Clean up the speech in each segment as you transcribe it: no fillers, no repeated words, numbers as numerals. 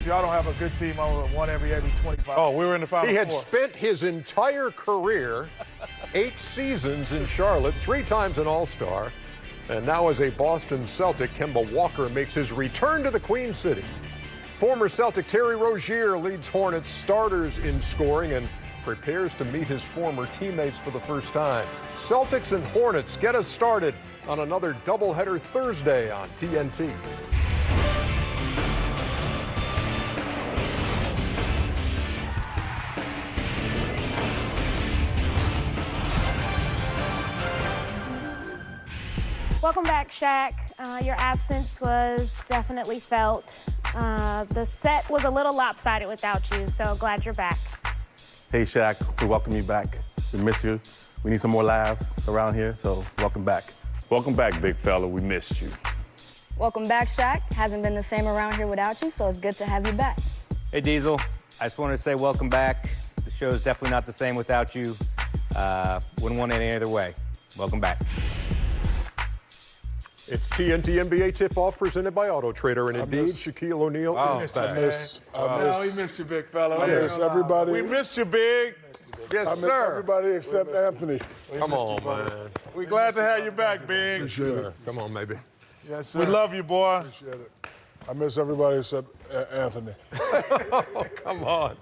you, I don't have a good team. I'm one every 25. Oh, we were in the Final He had Four. spent his entire career, 8 seasons in Charlotte, 3 times an All-Star, and now as a Boston Celtic, Kemba Walker makes his return to the Queen City. Former Celtic Terry Rozier leads Hornets starters in scoring and prepares to meet his former teammates for the first time. Celtics and Hornets get us started on another doubleheader Thursday on TNT. Welcome back, Shaq. Your absence was definitely felt. The set was a little lopsided without you, so glad you're back. Hey, Shaq, we welcome you back. We miss you. We need some more laughs around here, so welcome back. Welcome back, big fella. We missed you. Welcome back, Shaq. Hasn't been the same around here without you, so it's good to have you back. Hey, Diesel. I just wanted to say welcome back. The show is definitely not the same without you. Wouldn't want it any other way. Welcome back. It's TNT NBA tip-off presented by Auto Trader, and indeed, Shaquille O'Neal is back. He missed you, big fella. I miss everybody. We missed you, Big. Yes, I miss sir. everybody except Anthony. Come on, man. We're glad to have you back, Big. Appreciate it. Come on, baby. Yes, sir. We love you, boy. Appreciate it. I miss everybody except Anthony. Come on.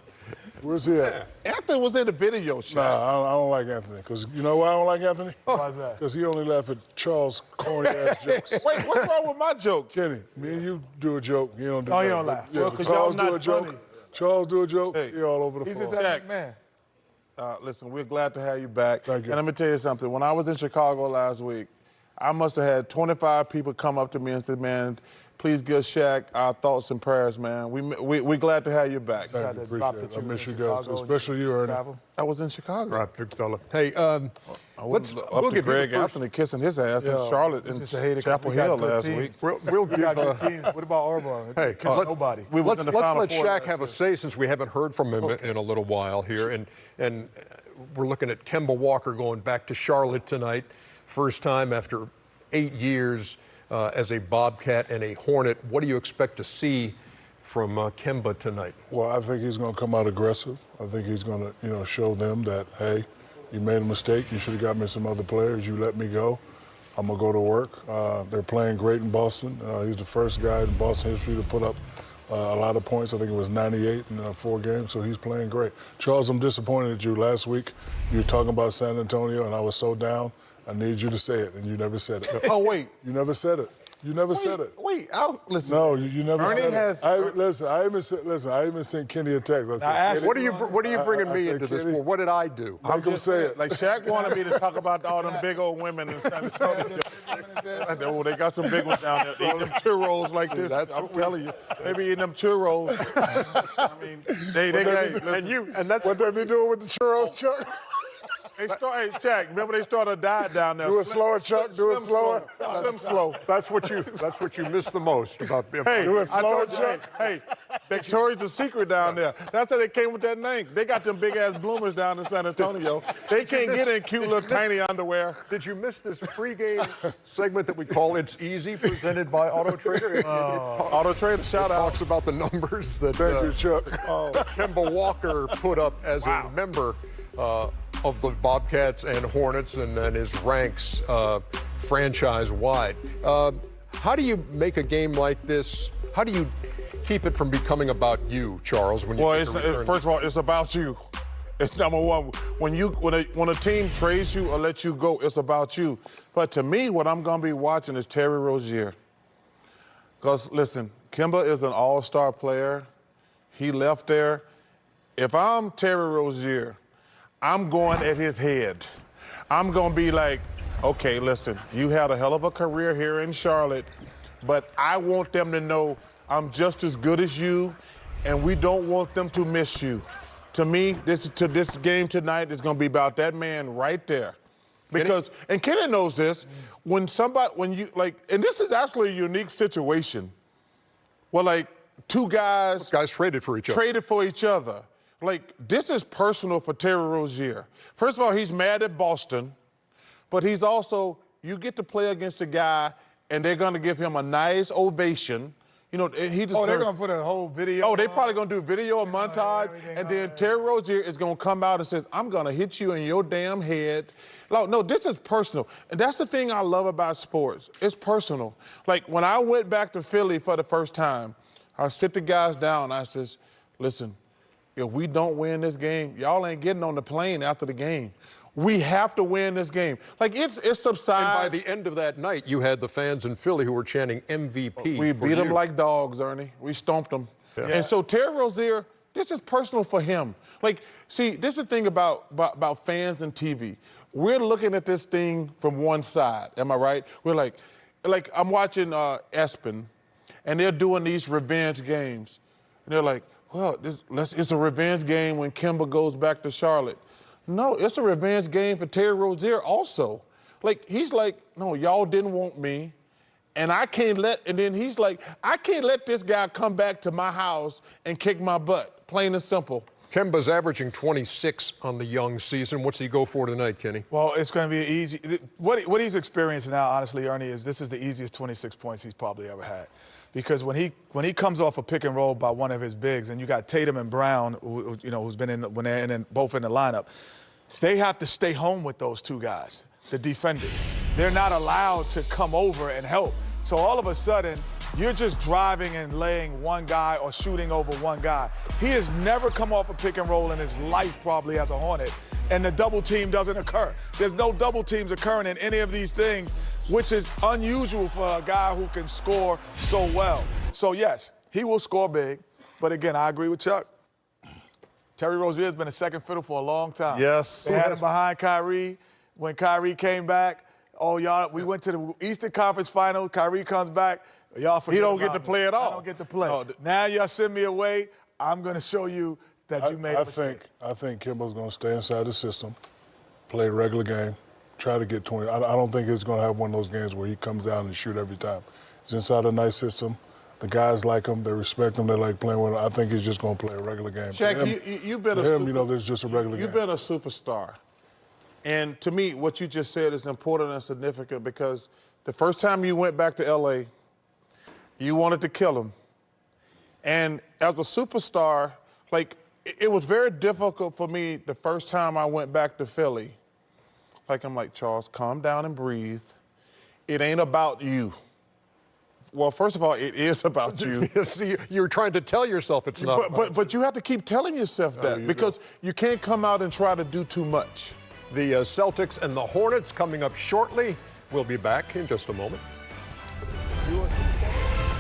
Where's he at? Anthony was in the video, Shaq. Nah, I don't like Anthony. Because you know why I don't like Anthony? Why's that? Because he only laugh at Charles' corny-ass jokes. Wait, what's wrong with my joke? Kenny, me and you do a joke. You don't do Oh, that. you don't laugh. Yeah, Well, 'cause y'all Charles do not a joke. funny. Charles do a joke. Hey. He all over the He's floor. just that man. Listen, we're glad to have you back. Thank you. And let me tell you something. When I was in Chicago last week, I must have had 25 people come up to me and say, man, please give Shaq our thoughts and prayers, man. We're glad to have you back. Thank you. Appreciate it. I miss you guys, especially you, Ernie. I was in Chicago. Right, big fella. Hey, I was we'll up to give you Greg the first- Anthony kissing his ass in Charlotte and Just a hater. Chapel We got Hill good last teams. week. We'll We give got good teams. What about Orban? Hey, Nobody. We was let's in the Final let Four Shaq last have a year. say since we haven't heard from him in a little while here, and we're looking at Kemba Walker going back to Charlotte tonight, first time after 8 years as a Bobcat and a Hornet. What do you expect to see from Kemba tonight? Well, I think he's going to come out aggressive. I think he's going to, show them that, hey, you made a mistake. You should have got me some other players. You let me go. I'm going to go to work. They're playing great in Boston. He's the first guy in Boston history to put up a lot of points. I think it was 98 in 4 games, so he's playing great. Charles, I'm disappointed at you. Last week, you were talking about San Antonio, and I was so down. I need you to say it, and you never said it. Oh, wait. You never said it. You never said it. Wait, listen. No, you never Ernie said has- it. I even sent Kenny a text. I said, asked Kenny, What are you bringing I me said, into this Kenny, for? What did I do? Make him say it. Like Shaq wanted me to talk about all them big old women in San Antonio. Oh, they got some big ones down there. They eat them churros like this. I'm telling you. They be eating them churros. I mean, What they be doing with the churros, Chuck? hey, Shaq, remember they started a diet down there. Do it slower, Chuck. Do it slower. Slim slow. That's what you miss the most about being. Hey, Do it I slower, told you, Chuck. hey, Victoria's the secret down there. That's how they came with that name. They got them big ass bloomers down in San Antonio. They can't get in cute little tiny underwear. Did you miss this pregame segment that we call "It's Easy," presented by Auto Trader? Auto Trader, shout out. Talks about the numbers that Thank you, Chuck. Kemba Walker put up as a member of the Bobcats and Hornets and his ranks franchise-wide. How do you make a game like this? How do you keep it from becoming about you, Charles? When you Well, make a return? first of all, it's about you. It's number one. When a team trades you or lets you go, it's about you. But to me, what I'm going to be watching is Terry Rozier. Because, listen, Kemba is an all-star player. He left there. If I'm Terry Rozier, I'm going at his head. I'm going to be like, okay, listen, you had a hell of a career here in Charlotte, but I want them to know I'm just as good as you, and we don't want them to miss you. To me, this game tonight is going to be about that man right there. Because, and Kenny knows this, and this is actually a unique situation where, two guys traded for each other. Like, this is personal for Terry Rozier. First of all, he's mad at Boston, but he's also, you get to play against a guy, and they're going to give him a nice ovation. You know, he deserves. Oh, they're going to put a whole video. Oh, they on? probably going to do a video, a montage, and then Terry Rozier is going to come out and says, I'm going to hit you in your damn head. No, this is personal. And that's the thing I love about sports. It's personal. Like, when I went back to Philly for the first time, I sit the guys down and I says, listen, if we don't win this game, y'all ain't getting on the plane after the game. We have to win this game. Like, it's subsided. And by the end of that night, you had the fans in Philly who were chanting MVP. We beat them like dogs, Ernie. We stomped them. Yeah. And so Terry Rozier, this is personal for him. Like, see, this is the thing about fans and TV. We're looking at this thing from one side, am I right? We're like I'm watching Espen, and they're doing these revenge games. And they're like, well, it's a revenge game when Kemba goes back to Charlotte. No, it's a revenge game for Terry Rozier also. Like, he's like, no, y'all didn't want me, and I can't let, and then he's like, I can't let this guy come back to my house and kick my butt, plain and simple. Kemba's averaging 26 on the young season. What's he go for tonight, Kenny? Well, it's going to be easy. What he's experiencing now, honestly, Ernie, is this is the easiest 26 points he's probably ever had. Because when he comes off a pick and roll by one of his bigs, and you got Tatum and Brown, who's been both in the lineup, they have to stay home with those two guys, the defenders. They're not allowed to come over and help. So all of a sudden, you're just driving and laying one guy or shooting over one guy. He has never come off a pick and roll in his life, probably, as a Hornet, and the double team doesn't occur. There's no double teams occurring in any of these things, which is unusual for a guy who can score so well. So yes, he will score big, but again, I agree with Chuck. Terry Rozier has been a second fiddle for a long time. Yes. They had him behind Kyrie. When Kyrie came back, we went to the Eastern Conference Final. Kyrie comes back. Y'all forget He don't about get to me. play at all. I don't get to play. Now y'all send me away. I'm going to show you that you made a mistake. I think Kimbo's going to stay inside the system, play a regular game, try to get 20. I don't think he's going to have one of those games where he comes out and shoot every time. He's inside a nice system. The guys like him. They respect him. They like playing with him. I think he's just going to play a regular game. Shaq, you've been there's just a regular You've game. been a superstar. And to me, what you just said is important and significant because the first time you went back to L.A., you wanted to kill him. And as a superstar, like, it was very difficult for me the first time I went back to Philly. Like, I'm like, Charles, calm down and breathe. It ain't about you. Well, first of all, it is about you. See, you're trying to tell yourself it's not. But you have to keep telling yourself that because you can't come out and try to do too much. The Celtics and the Hornets coming up shortly. We'll be back in just a moment.